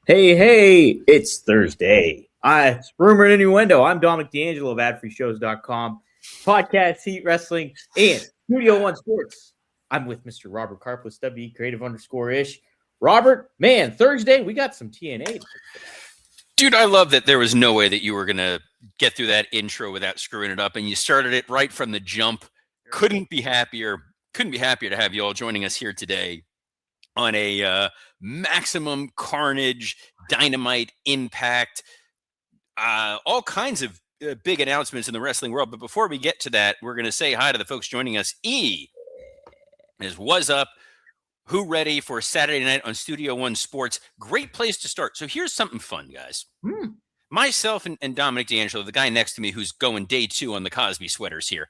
Hey, it's Thursday. It's Rumor and Innuendo. I'm Dominic D'Angelo of AdFreeShows.com, Podcast, Heat Wrestling, and Studio One Sports. I'm with Mr. Robert Karplus, WE Creative _ish. Robert, man, Thursday, we got some TNA. Dude, I love that there was no way that you were going to get through that intro without screwing it up, and you started it right from the jump. Couldn't be happier to have you all joining us here today on a maximum carnage, dynamite, impact, all kinds of big announcements in the wrestling world. But before we get to that, we're going to say hi to the folks joining us. What's up? Who ready for Saturday night on Studio One Sports? Great place to start. So here's something fun, guys. Myself and Dominic D'Angelo, the guy next to me who's going day 2 on the Cosby sweaters here.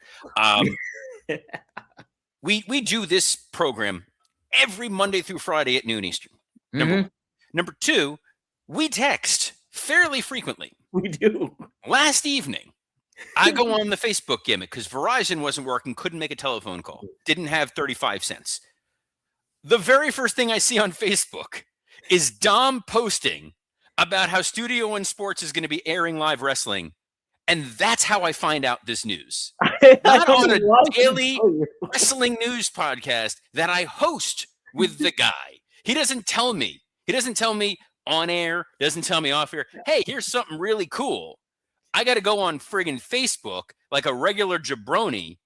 We do this program every Monday through Friday at noon Eastern. Number 2, we text fairly frequently. We do. Last evening, I go on the Facebook gimmick because Verizon wasn't working, couldn't make a telephone call, didn't have 35 cents. The very first thing I see on Facebook is Dom posting about how Studio One Sports is going to be airing live wrestling. And that's how I find out this news. Not on a daily wrestling news podcast that I host with the guy. He doesn't tell me. He doesn't tell me on air, doesn't tell me off air. Hey, here's something really cool. I got to go on friggin' Facebook like a regular jabroni,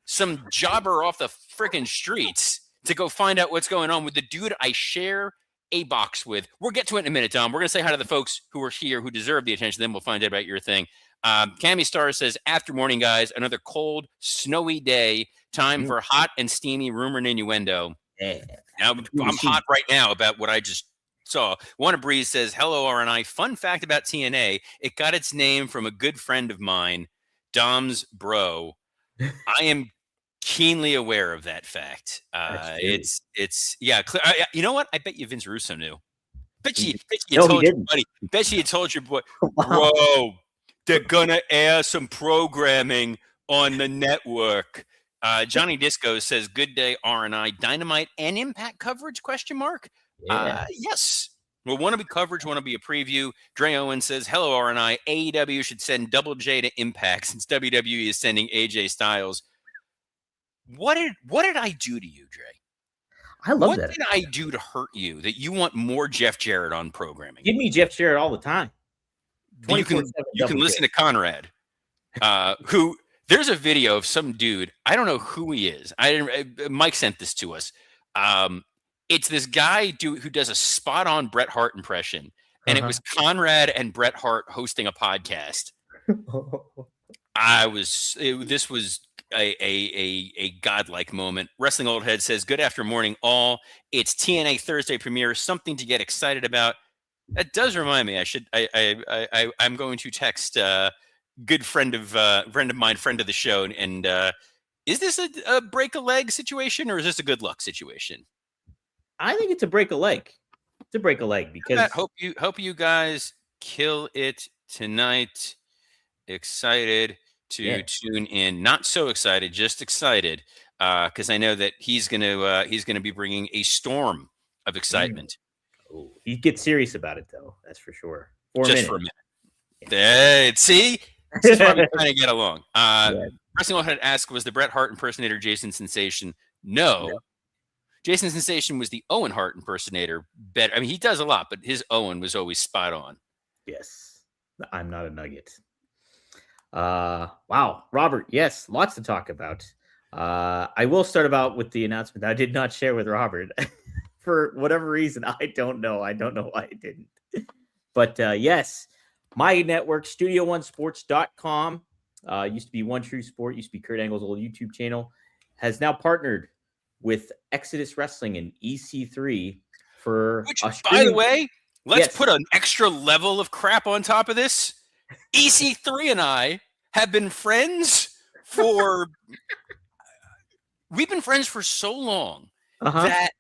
some jobber off the friggin' streets, to go find out what's going on with the dude I share a box with. We'll get to it in a minute, Dom. We're going to say hi to the folks who are here, who deserve the attention. Then we'll find out about your thing. Cammy Star says, after morning, guys, another cold, snowy day. Time for hot and steamy rumor and innuendo. Yeah. Now, I'm hot right now about what I just saw. Wanna Breeze says, hello, RNI. Fun fact about TNA. It got its name from a good friend of mine, Dom's bro. I am keenly aware of that fact. It's you know what? I bet you Vince Russo knew. Bet you told your buddy. Bet you told your boy, bro, they're gonna air some programming on the network. Johnny Disco says, good day, RNI. Dynamite and Impact coverage, question mark? Yes. Well, want to be coverage, want to be a preview. Dre Owen says, hello, RNI. AEW should send Double J to Impact since WWE is sending AJ Styles. What did I do to you, Dre? I love that. What did I do to hurt you that you want more Jeff Jarrett on programming? Give me Jeff Jarrett all the time. You can listen to Conrad, who there's a video of some dude. I don't know who he is. Mike sent this to us. It's this guy who does a spot on Bret Hart impression, and it was Conrad and Bret Hart hosting a podcast. This was a godlike moment. Wrestling Old Head says, good after morning all. It's TNA Thursday premiere, something to get excited about. That does remind me. I'm going to text good friend of mine, friend of the show, and is this a break a leg situation or is this a good luck situation? I think it's a break a leg. It's a break a leg because hope you guys kill it tonight. Excited to tune in. Not so excited, just excited because I know that he's gonna be bringing a storm of excitement. Oh, he gets serious about it though. That's for sure. For a minute. See, this is why we kind of get along. Wrestling Old Head asked, was the Bret Hart impersonator Jason Sensation? No. Jason Sensation was the Owen Hart impersonator. Better. I mean, he does a lot, but his Owen was always spot on. Yes, I'm not a nugget. Wow, Robert. Yes, lots to talk about. I will start about with the announcement that I did not share with Robert. For whatever reason, I don't know. I don't know why I didn't. But yes, my network, StudioOneSports.com, used to be One True Sport, used to be Kurt Angle's old YouTube channel, has now partnered with Exodus Wrestling and EC3 for... Which, by the way, let's put an extra level of crap on top of this. EC3 and I have been friends for... we've been friends for so long that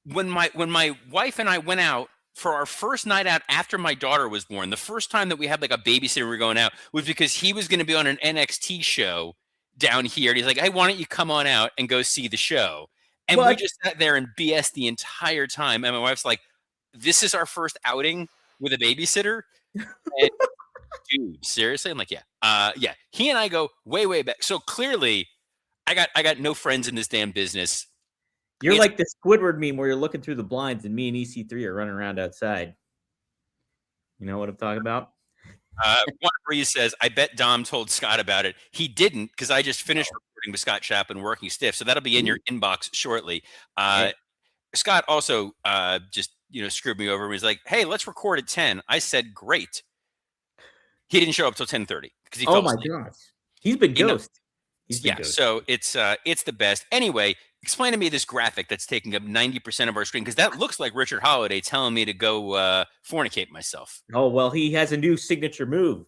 when my wife and I went out for our first night out after my daughter was born, the first time that we had like a babysitter we were going out was because he was going to be on an NXT show down here. And he's like, hey, why don't you come on out and go see the show? And we just sat there and BS the entire time. And my wife's like, this is our first outing with a babysitter. And dude, seriously? I'm like, yeah. He and I go way, way back. So clearly, I got no friends in this damn business. You're like the Squidward meme where you're looking through the blinds and me and EC3 are running around outside. You know what I'm talking about? One Breeze says, I bet Dom told Scott about it. He didn't, because I just finished recording with Scott Chapin, Working Stiff. So that'll be in your inbox shortly. Scott also just screwed me over. He was like, hey, let's record at 10. I said, great. He didn't show up till 10:30 because he fell asleep. Gosh. He's been ghost. So it's the best. Anyway, explain to me this graphic that's taking up 90% of our screen, because that looks like Richard Holiday telling me to go fornicate myself. Oh, well, he has a new signature move.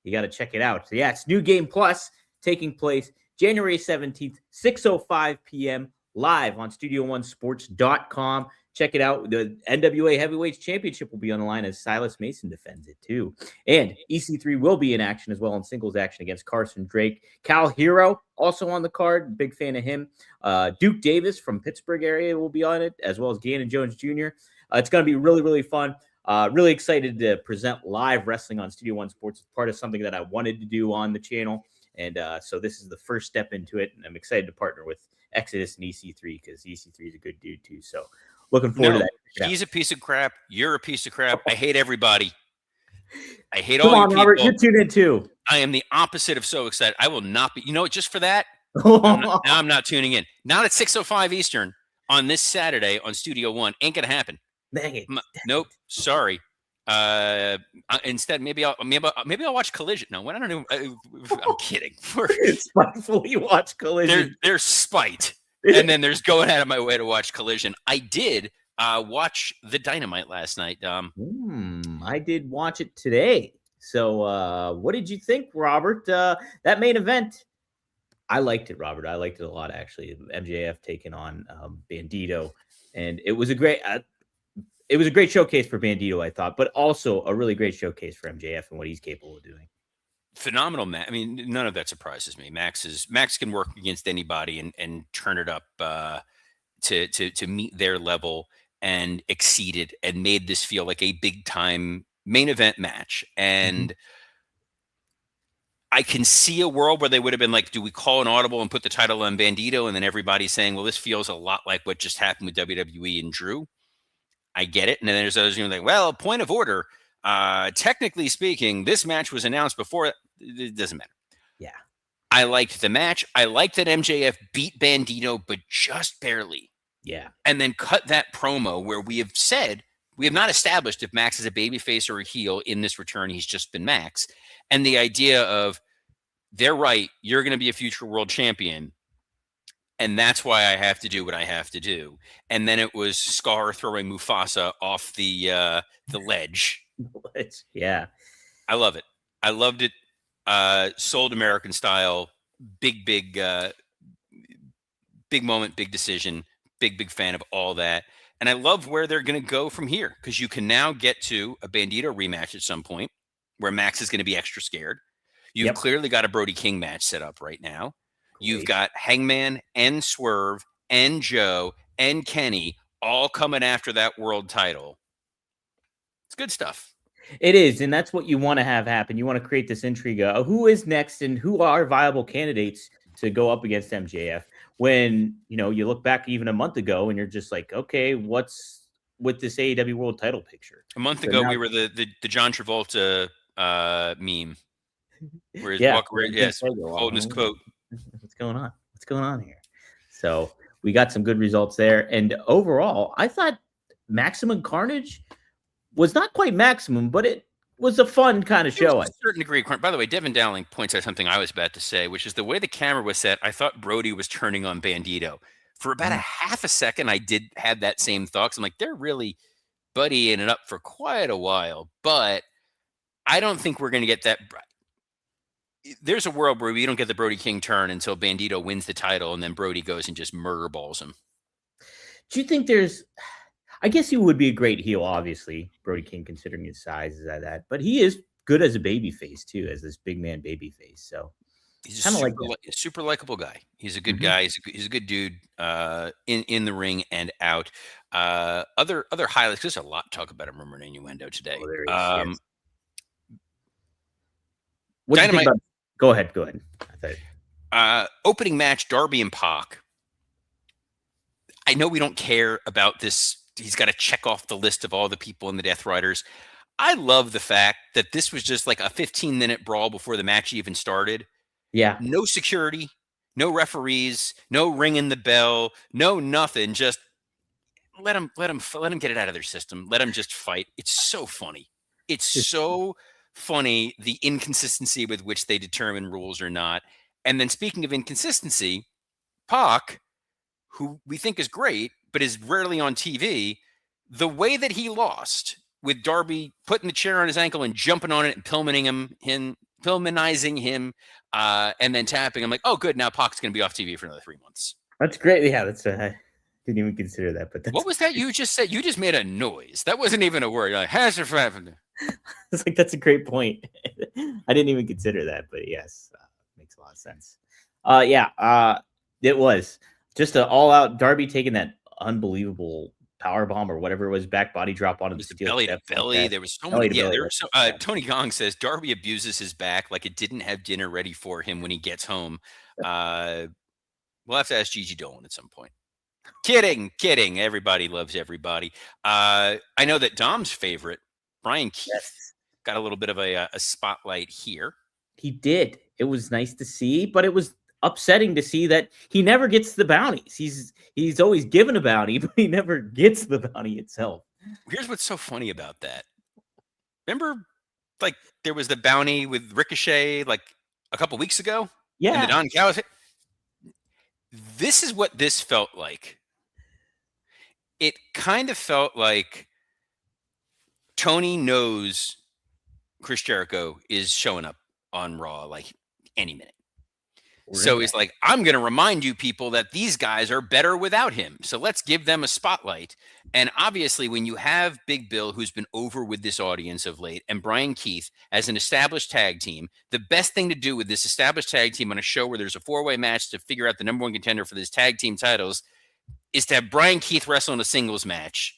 You got to check it out. So, yeah, it's New Game Plus taking place January 17th, 6:05 p.m. live on StudioOneSports.com. Check it out. The NWA Heavyweights Championship will be on the line as Silas Mason defends it, too. And EC3 will be in action as well in singles action against Carson Drake. Cal Hero also on the card. Big fan of him. Duke Davis from Pittsburgh area will be on it, as well as Gannon Jones Jr. It's going to be really, really fun. Really excited to present live wrestling on Studio One Sports. It's part of something that I wanted to do on the channel. And so this is the first step into it. And I'm excited to partner with Exodus and EC3 because EC3 is a good dude too. So looking forward to that. He's a piece of crap. You're a piece of crap. I hate everybody. I hate Come all on, you Robert, people. you're tuned in too. I am the opposite of so excited. I will not be. Just for that, now I'm not tuning in. Not at 6:05 Eastern on this Saturday on Studio One. Ain't gonna happen. Dang it. Nope. Sorry. Instead, maybe I'll watch Collision. No, I don't know. I'm kidding. Spitefully watch Collision. There's spite, and then there's going out of my way to watch Collision. I did watch the Dynamite last night. I did watch it today. So, what did you think, Robert? That main event, I liked it, Robert. I liked it a lot, actually. MJF taking on Bandito, and it was a great. It was a great showcase for Bandito, I thought, but also a really great showcase for MJF and what he's capable of doing. Phenomenal, Max. I mean, none of that surprises me. Max can work against anybody and turn it up to meet their level, and exceeded and made this feel like a big time main event match. And I can see a world where they would have been like, do we call an audible and put the title on Bandito? And then everybody's saying, well, this feels a lot like what just happened with WWE and Drew. I get it. And then there's those like, well, point of order. Technically speaking, this match was announced before. It doesn't matter. Yeah. I liked the match. I liked that MJF beat Bandito, but just barely. Yeah. And then cut that promo where we have not established if Max is a babyface or a heel in this return. He's just been Max. And the idea of, they're right, you're going to be a future world champion. And that's why I have to do what I have to do. And then it was Scar throwing Mufasa off the ledge. Yeah. I love it. I loved it. Sold American style. Big moment, big decision. Big fan of all that. And I love where they're going to go from here, because you can now get to a Bandito rematch at some point where Max is going to be extra scared. You've clearly got a Brody King match set up right now. You've got Hangman and Swerve and Joe and Kenny all coming after that world title. It's good stuff. It is, and that's what you want to have happen. You want to create this intrigue of who is next and who are viable candidates to go up against MJF. When, you look back even a month ago and you're just like, okay, what's with this AEW world title picture? A month ago, we were the John Travolta meme. Where he's holding his coat. What's going on? What's going on here? So we got some good results there. And overall, I thought Maximum Carnage was not quite maximum, but it was a fun kind of show. A certain degree. By the way, Devin Dowling points out something I was about to say, which is the way the camera was set. I thought Brody was turning on Bandito. For about a half a second, I did have that same thought. I'm like, they're really buddying it up for quite a while. But I don't think we're going to get that. There's a world where we don't get the Brody King turn until Bandito wins the title, and then Brody goes and just murder balls him. Do you think I guess he would be a great heel, obviously, Brody King, considering his size is that. But he is good as a baby face, too, as this big man baby face. So he's a super likable guy. He's a good guy. He's a good dude in the ring and out. Other highlights. There's a lot to talk about in Rumor and Innuendo today. Oh, there is. Yes. What do you think Dynamite. about? Go ahead. Go ahead. Opening match, Darby and Pac. I know we don't care about this. He's got to check off the list of all the people in the Death Riders. I love the fact that this was just like a 15-minute brawl before the match even started. Yeah. No security, no referees, no ringing the bell, no nothing. Just let them get it out of their system. Let them just fight. It's so funny. It's so funny, the inconsistency with which they determine rules or not. And then speaking of inconsistency, Pac, who we think is great, but is rarely on TV, the way that he lost with Darby putting the chair on his ankle and jumping on it and Pillmanizing him, and then tapping. I'm like, oh, good. Now Pac's going to be off TV for another 3 months. That's great. Yeah, that's. I didn't even consider that. But what was that you just said? You just made a noise. That wasn't even a word. Like, has it happened? It's like that's a great point. I didn't even consider that, but yes, makes a lot of sense. It was just an all-out Darby taking that unbelievable power bomb or whatever it was, back body drop onto the steel belly to belly. Like there was so many. Yeah, there was so. Tony Gong says Darby abuses his back like it didn't have dinner ready for him when he gets home. We'll have to ask Gigi Dolan at some point. Kidding. Everybody loves everybody. I know that Dom's favorite, Brian Keith, got a little bit of a spotlight here. He did. It was nice to see, but it was upsetting to see that he never gets the bounties. He's always given a bounty, but he never gets the bounty itself. Here's what's so funny about that. Remember, like, there was the bounty with Ricochet like a couple weeks ago? Yeah. And the Don Callis. This is what this felt like. It kind of felt like Tony knows Chris Jericho is showing up on Raw like any minute. So he's like, I'm going to remind you people that these guys are better without him. So let's give them a spotlight. And obviously, when you have Big Bill, who's been over with this audience of late, and Brian Keith as an established tag team, the best thing to do with this established tag team on a show where there's a 4-way match to figure out the number one contender for this tag team titles is to have Brian Keith wrestle in a singles match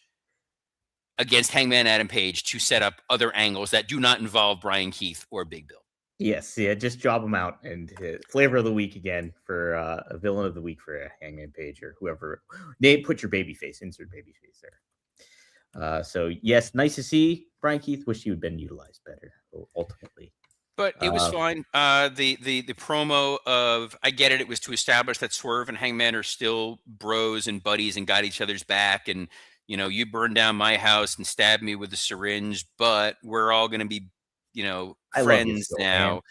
against Hangman Adam Page to set up other angles that do not involve Brian Keith or Big Bill. Yes, yeah, just job them out. And flavor of the week again for a villain of the week for Hangman Page or whoever. They put your baby face, insert baby face there. So yes, nice to see Brian Keith. Wish he would have been utilized better ultimately. But it was fine. The promo of, I get it. It was to establish that Swerve and Hangman are still bros and buddies and got each other's back. And, you know, you burned down my house and stabbed me with a syringe, but we're all going to be, you know, friends now,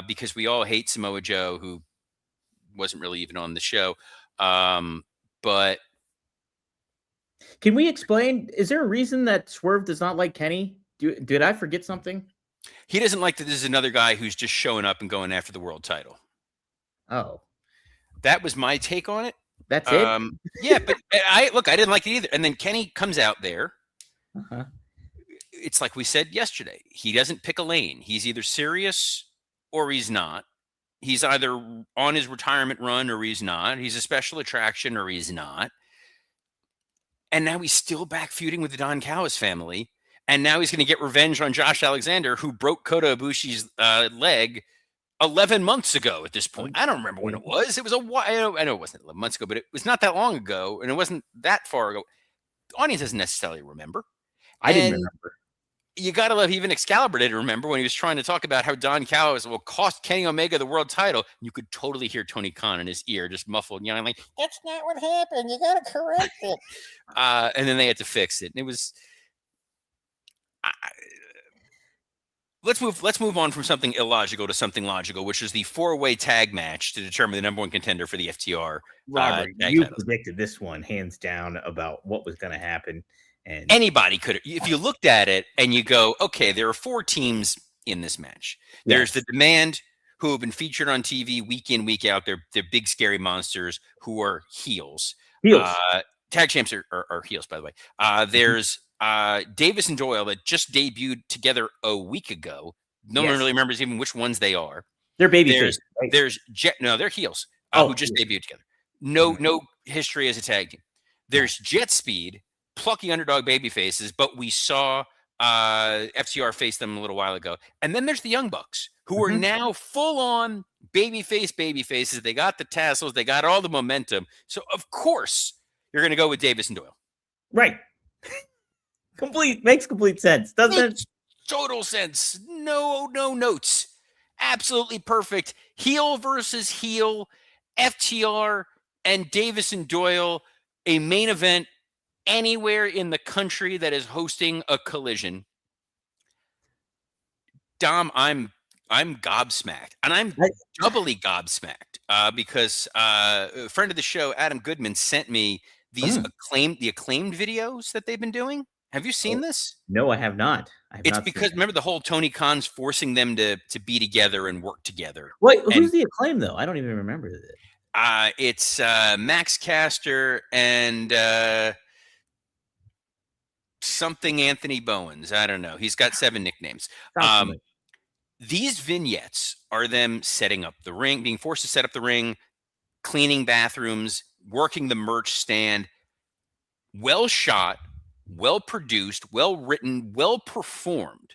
because we all hate Samoa Joe, who wasn't really even on the show. But can we explain? Is there a reason that Swerve does not like Kenny? Did I forget something? He doesn't like that this is another guy who's just showing up and going after the world title. Oh, that was my take on it. That's it. Yeah, but I didn't like it either. And then Kenny comes out there. Uh-huh. It's like we said yesterday. He doesn't pick a lane. He's either serious or he's not. He's either on his retirement run or he's not. He's a special attraction or he's not. And now he's still back feuding with the Don Callis family. And now he's going to get revenge on Josh Alexander, who broke Kota Ibushi's leg 11 months ago at this point. I don't remember when it was. It was a while. I know it wasn't 11 months ago, but it was not that long ago. And it wasn't that far ago. The audience doesn't necessarily remember. I didn't remember. You got to love, even Excalibur didn't remember when he was trying to talk about how Don Callis will cost Kenny Omega the world title. You could totally hear Tony Khan in his ear, just muffled, yelling like, "That's not what happened. You got to correct it." And then they had to fix it. And it was. Let's move on from something illogical to something logical, which is the 4-way tag match to determine the number one contender for the FTR. Robert, you predicted this one hands down about what was going to happen. And anybody could, if you looked at it and you go, okay, there are 4 teams in this match. There's the Demand, who have been featured on TV week in, week out. They're big, scary monsters who are heels. Tag champs are heels, by the way. There's Davis and Doyle that just debuted together a week ago. No one really remembers even which ones they are. They're babyface. Right? There's they're heels who just debuted together. No history as a tag team. There's Jet Speed, plucky underdog baby faces, but we saw FTR face them a little while ago. And then there's the Young Bucks, who are now full on baby faces. They got the tassels, they got all the momentum. So of course you're going to go with Davis and Doyle. Right. Makes complete sense, doesn't it? Total sense. No notes. Absolutely perfect. Heel versus heel, FTR and Davis and Doyle, a main event anywhere in the country that is hosting a Collision. Dom, I'm gobsmacked, and I'm doubly gobsmacked because a friend of the show, Adam Goodman, sent me these acclaimed videos that they've been doing. Have you seen this? No, I have not. It's because remember the whole Tony Khan's forcing them to be together and work together. Wait, who's the Acclaim though? I don't even remember that. It's Max Caster and something Anthony Bowens. I don't know. He's got 7 nicknames. These vignettes are them setting up the ring, being forced to set up the ring, cleaning bathrooms, working the merch stand. Well shot, well produced, well written, well performed.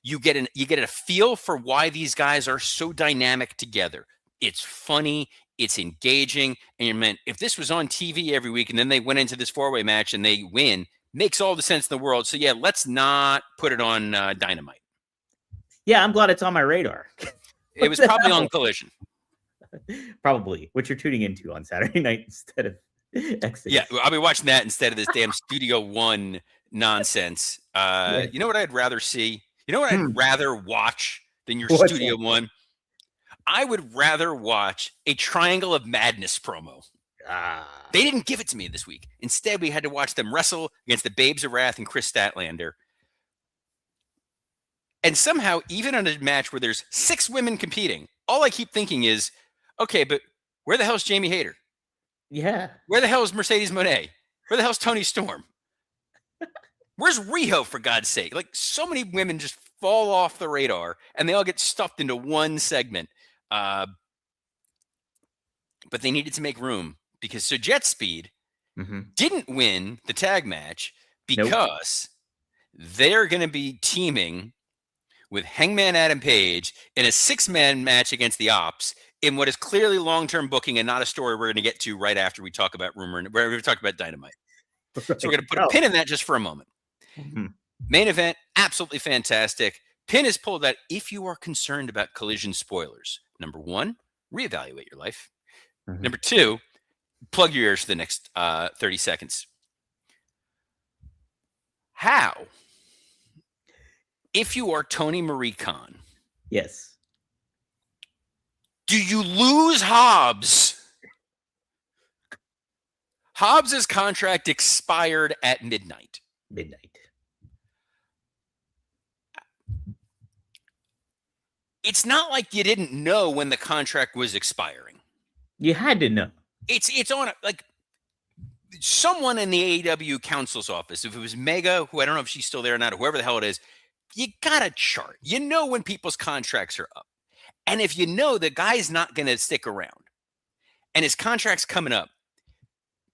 You get a feel for why these guys are so dynamic together. It's funny, it's engaging, and you meant if this was on TV every week and then they went into this 4-way match and they win, makes all the sense in the world. So yeah, let's not put it on Dynamite. Yeah, I'm glad it's on my radar. It was probably on Collision. Probably, which you're tuning into on Saturday night instead of X. Yeah, I'll be watching that instead of this damn Studio One nonsense. You know what I'd rather see? You know what I'd rather watch than your Studio One? I would rather watch a Triangle of Madness promo. They didn't give it to me this week. Instead, we had to watch them wrestle against the Babes of Wrath and Chris Statlander. And somehow, even in a match where there's 6 women competing, all I keep thinking is, okay, but where the hell is Jamie Hayter? Yeah. Where the hell is Mercedes Moné? Where the hell is Toni Storm? Where's Riho, for God's sake? Like, so many women just fall off the radar, and they all get stuffed into one segment. But they needed to make room because so Jet Speed didn't win the tag match because they're going to be teaming with Hangman Adam Page in a 6-man match against the Ops in what is clearly long-term booking and not a story we're going to get to right after we talk about Rumor and we're going to talk about Dynamite. Right. So we're going to put a pin in that just for a moment. Main event, absolutely fantastic. Pin is pulled out. If you are concerned about Collision spoilers, number 1, reevaluate your life. Number 2, plug your ears for the next 30 seconds. How? If you are Tony Marie Khan, yes, do you lose Hobbs? Hobbs's contract expired at midnight. It's not like you didn't know when the contract was expiring. You had to know. It's on like someone in the AEW counsel's office. If it was Mega, who I don't know if she's still there or not, or whoever the hell it is, you got a chart. You know when people's contracts are up. And if you know the guy's not going to stick around and his contract's coming up,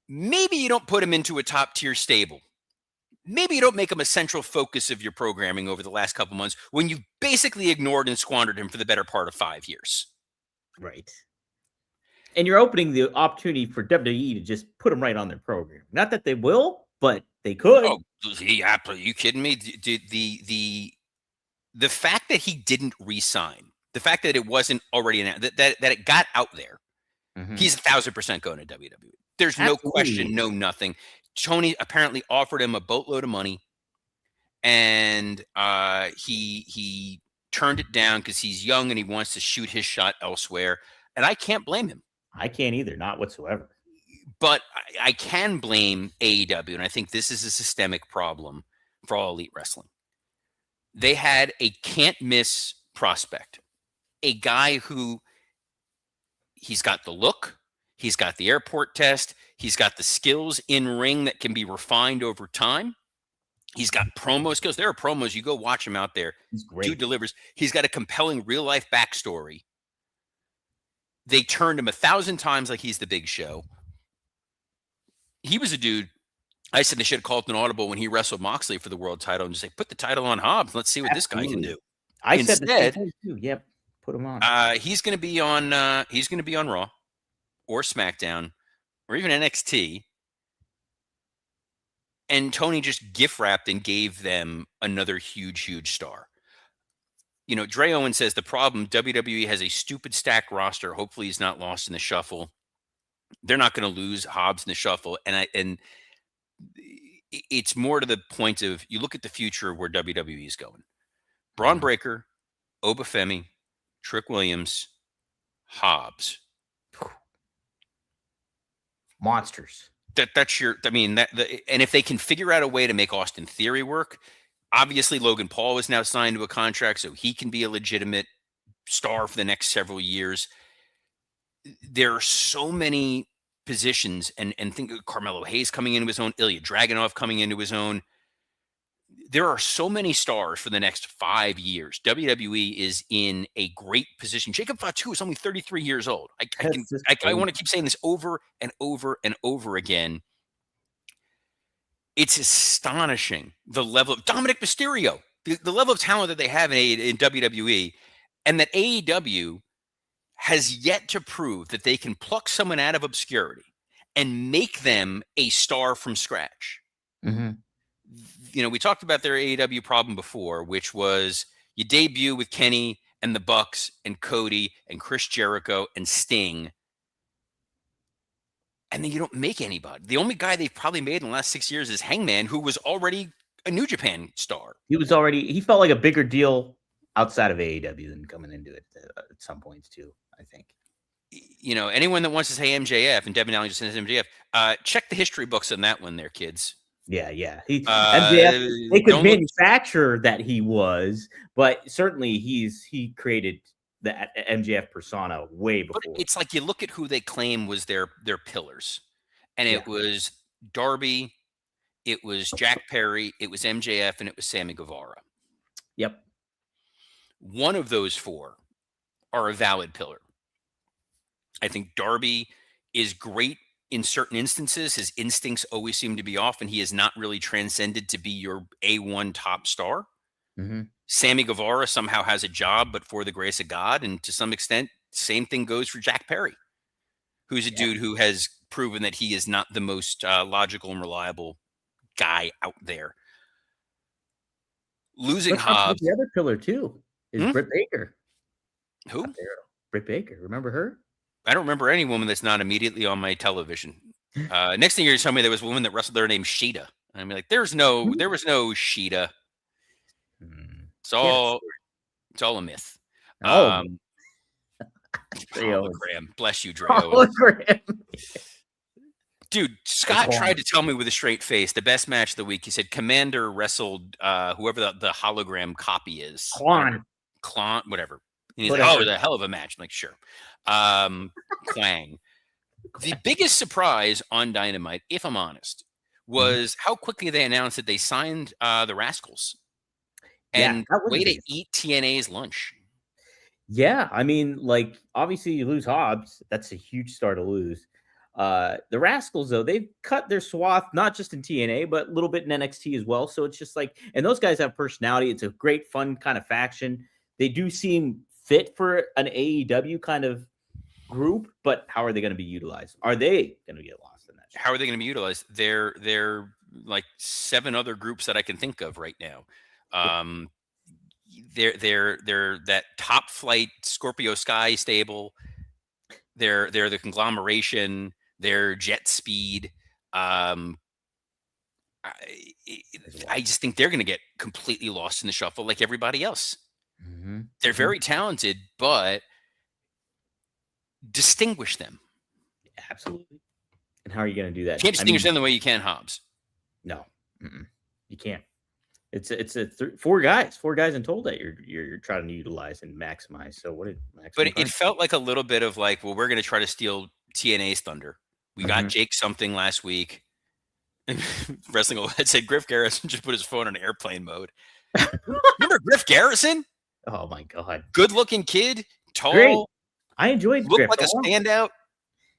maybe you don't put him into a top tier stable. Maybe you don't make him a central focus of your programming over the last couple months when you basically ignored and squandered him for the better part of 5 years. Right. And you're opening the opportunity for WWE to just put him right on their program. Not that they will, but they could. Oh, yeah, are you kidding me? The fact that he didn't re-sign, the fact that it wasn't already announced, that it got out there, he's 1,000% going to WWE. There's no question, no nothing. Tony apparently offered him a boatload of money, and he turned it down because he's young and he wants to shoot his shot elsewhere. And I can't blame him. I can't either, not whatsoever. But I can blame AEW, and I think this is a systemic problem for all elite wrestling. They had a can't-miss prospect, a guy who he's got the look, he's got the airport test, he's got the skills in ring that can be refined over time. He's got promo skills. There are promos. You go watch him out there. He's great. Dude delivers. He's got a compelling real-life backstory. They turned him 1,000 times like he's the Big Show. He was a dude. I said they should have called an audible when he wrestled Moxley for the world title and just say, put the title on Hobbs. Let's see what this guy can do. I said the same thing too. Yep, put him on. He's going to be on. He's going to be on Raw, or SmackDown, or even NXT. And Tony just gift wrapped and gave them another huge star. You know, Dre Owen says the problem, WWE has a stupid stacked roster. Hopefully he's not lost in the shuffle. They're not going to lose Hobbs in the shuffle. And it's more to the point of, you look at the future of where WWE is going. Braun Breaker, Obafemi, Trick Williams, Hobbs. Monsters. That's your, I mean, and if they can figure out a way to make Austin Theory work, obviously Logan Paul is now signed to a contract, so he can be a legitimate star for the next several years. There are so many positions, and think of Carmelo Hayes coming into his own, Ilya Dragunov coming into his own. There are so many stars for the next 5 years. WWE is in a great position. Jacob Fatu is only 33 years old. I want to keep saying this over and over and over again. It's astonishing the level of Dominic Mysterio, the level of talent that they have in WWE, and that AEW has yet to prove that they can pluck someone out of obscurity and make them a star from scratch. Mm-hmm. You know, we talked about their AEW problem before, which was you debut with Kenny and the Bucks and Cody and Chris Jericho and Sting, and then you don't make anybody. The only guy they've probably made in the last 6 years is Hangman, who was already a New Japan star. He felt like a bigger deal outside of AEW than coming into it at some points too, I think. You know, anyone that wants to say MJF, and Devin Allen just says MJF, check the history books on that one there, kids. Yeah. MJF, they could manufacture that he was, but certainly he created the MJF persona way before. But it's like you look at who they claim was their pillars, and it was Darby, it was Jack Perry, it was MJF, and it was Sammy Guevara. Yep. One of those four are a valid pillar. I think Darby is great in certain instances. His instincts always seem to be off, and he has not really transcended to be your A1 top star. Mm-hmm. Sammy Guevara somehow has a job, but for the grace of God. And to some extent, same thing goes for Jack Perry, who's a dude who has proven that he is not the most logical and reliable guy out there. Losing Hobbs. The other pillar, too, is Britt Baker. Who? Britt Baker. Remember her? I don't remember any woman that's not immediately on my television. Next thing you're telling me there was a woman that wrestled there named Sheeta. I'm like, there was no Sheeta. It's all a myth. Hologram. Bless you, Dre. Hologram. Dude, Scott tried to tell me with a straight face the best match of the week. He said Commander wrestled whoever the hologram copy is. Klon, whatever. And he's like, oh, it was a hell of a match. I'm like, sure. Clang. The biggest surprise on Dynamite, if I'm honest, was how quickly they announced that they signed the Rascals. And way to eat TNA's lunch. Yeah, I mean, like, obviously you lose Hobbs. That's a huge star to lose. The Rascals, though, they've cut their swath, not just in TNA, but a little bit in NXT as well. So it's just like, and those guys have personality. It's a great, fun kind of faction. They do seem fit for an AEW kind of group, but how are they going to be utilized? Are they going to get lost in that show? How are they going to be utilized? They're like 7 other groups that I can think of right now. They're that top flight Scorpio Sky stable. They're the conglomeration. They're Jet Speed. I just think they're going to get completely lost in the shuffle like everybody else. Mm-hmm. They're very talented, but distinguish them. Absolutely. And how are you going to do that? You can't distinguish them the way you can Hobbs. No, you can't. It's 4 guys in total that you're trying to utilize and maximize. So what did maximize? But it felt like a little bit of like, well, we're going to try to steal TNA's thunder. We got Jake something last week. Wrestling Overhead said Griff Garrison just put his phone on airplane mode. Remember Griff Garrison? Oh my God. Good looking kid, tall. Great. I enjoyed Looked Griff. like a standout.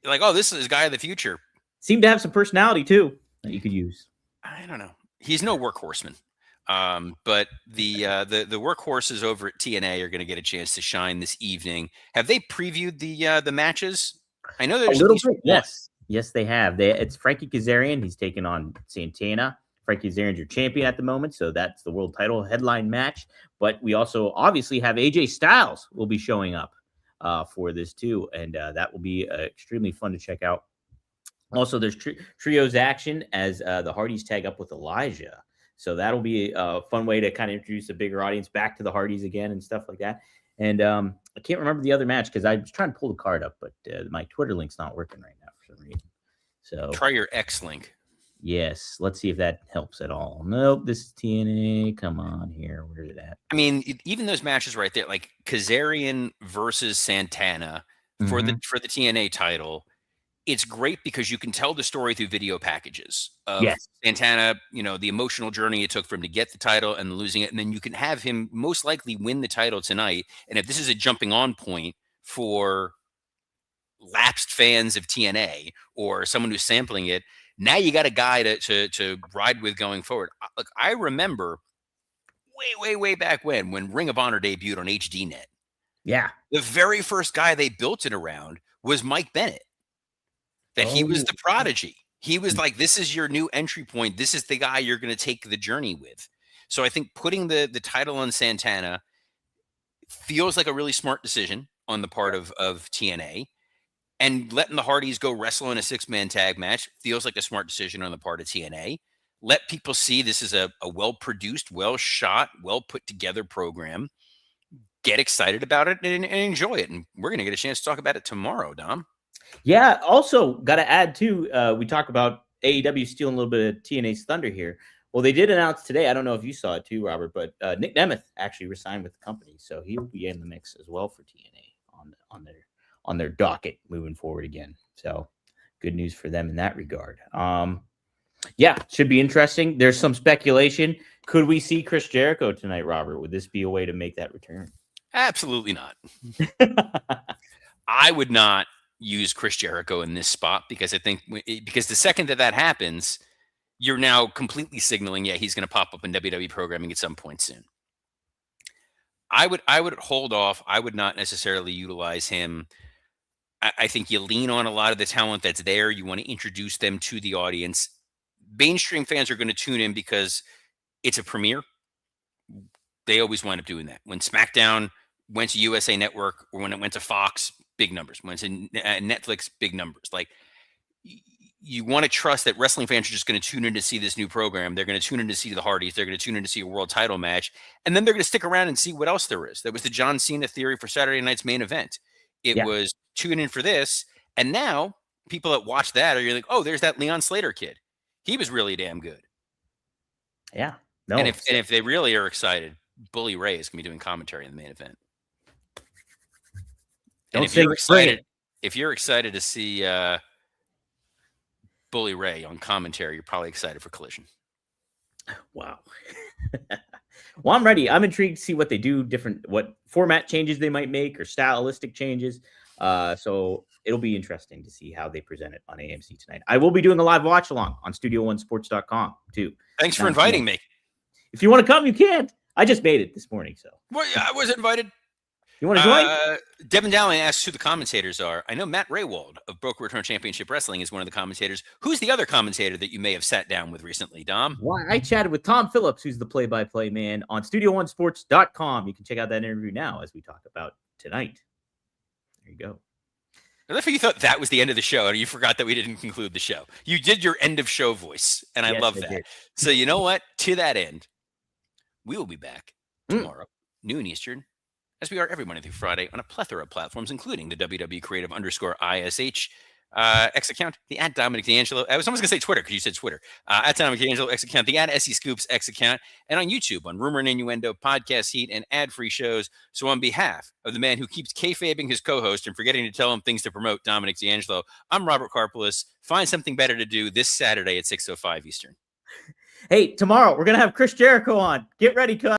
You're like, oh, this is a guy of the future. Seemed to have some personality too that you could use. I don't know. He's no workhorseman. But the workhorses over at TNA are going to get a chance to shine this evening. Have they previewed the matches? I know A there's at little least bit, one. yes, they have. It's Frankie Kazarian. He's taking on Santana. Frankie Kazarian's your champion at the moment, so that's the world title headline match. But we also obviously have AJ Styles will be showing up for this too, and that will be extremely fun to check out. Also, there's trios action as the Hardys tag up with Elijah. So that'll be a fun way to kind of introduce a bigger audience back to the Hardys again and stuff like that. And I can't remember the other match because I was trying to pull the card up, but my Twitter link's not working right now for some reason. So try your X link. Yes, let's see if that helps at all. Nope, this is TNA. Come on here. Where's it at? I mean, even those matches right there, like Kazarian versus Santana for the TNA title. It's great because you can tell the story through video packages of Santana, the emotional journey it took for him to get the title and losing it. And then you can have him most likely win the title tonight. And if this is a jumping on point for lapsed fans of TNA or someone who's sampling it, now you got a guy to ride with going forward. Look, I remember way back when Ring of Honor debuted on HDNet. Yeah. The very first guy they built it around was Mike Bennett. That he was the prodigy. He was like, this is your new entry point. This is the guy you're going to take the journey with. So I think putting the title on Santana feels like a really smart decision on the part of TNA. And letting the Hardys go wrestle in a 6-man tag match feels like a smart decision on the part of TNA. Let people see this is a well-produced, well-shot, well-put-together program. Get excited about it and enjoy it. And we're going to get a chance to talk about it tomorrow, Dom. Yeah. Also, got to add too. We talk about AEW stealing a little bit of TNA's thunder here. Well, they did announce today. I don't know if you saw it too, Robert, but Nick Nemeth actually resigned with the company, so he'll be in the mix as well for TNA on their docket moving forward again. So good news for them in that regard. Yeah, should be interesting. There's some speculation. Could we see Chris Jericho tonight, Robert? Would this be a way to make that return? Absolutely not. I would not use Chris Jericho in this spot because I think because the second that happens, you're now completely signaling, he's going to pop up in WWE programming at some point soon. I would hold off. I would not necessarily utilize him. I think you lean on a lot of the talent that's there. You want to introduce them to the audience. Mainstream fans are going to tune in because it's a premiere. They always wind up doing that. When SmackDown went to USA Network or when it went to Fox, big numbers. When it's in Netflix, big numbers. Like, you want to trust that wrestling fans are just going to tune in to see this new program. They're going to tune in to see the Hardys. They're going to tune in to see a world title match. And then they're going to stick around and see what else there is. That was the John Cena theory for Saturday night's main event. It was tune in for this. And now people that watch that are like, oh, there's that Leon Slater kid. He was really damn good. Yeah. No. And if they really are excited, Bully Ray is going to be doing commentary in the main event. And if you're excited to see Bully Ray on commentary, you're probably excited for Collision. Wow. Well, I'm ready. I'm intrigued to see what they do, what format changes they might make or stylistic changes. So it'll be interesting to see how they present it on AMC tonight. I will be doing a live watch along on StudioOneSports.com too. Thanks for inviting me. If you want to come, you can. I just made it this morning. So I was invited. You want to join? Devin Dowling asks who the commentators are. I know Matt Raywald of Broke Return Championship Wrestling is one of the commentators. Who's the other commentator that you may have sat down with recently, Dom? Well, I chatted with Tom Phillips, who's the play-by-play man on StudioOneSports.com. You can check out that interview now as we talk about tonight. There you go. I love how you thought that was the end of the show and you forgot that we didn't conclude the show. You did your end of show voice, and I love that. So you know what? To that end, we will be back tomorrow, noon Eastern, as we are every Monday through Friday on a plethora of platforms, including the WW Creative _ISH X account, the @Dominic D'Angelo. I was almost going to say Twitter because you said Twitter. @Dominic D'Angelo X account, the @SE Scoops X account, and on YouTube on Rumor and Innuendo, Podcast Heat, and ad-free shows. So on behalf of the man who keeps kayfabing his co-host and forgetting to tell him things to promote, Dominic D'Angelo, I'm Robert Karpolis. Find something better to do this Saturday at 6:05 Eastern. Hey, tomorrow we're going to have Chris Jericho on. Get ready, cuz.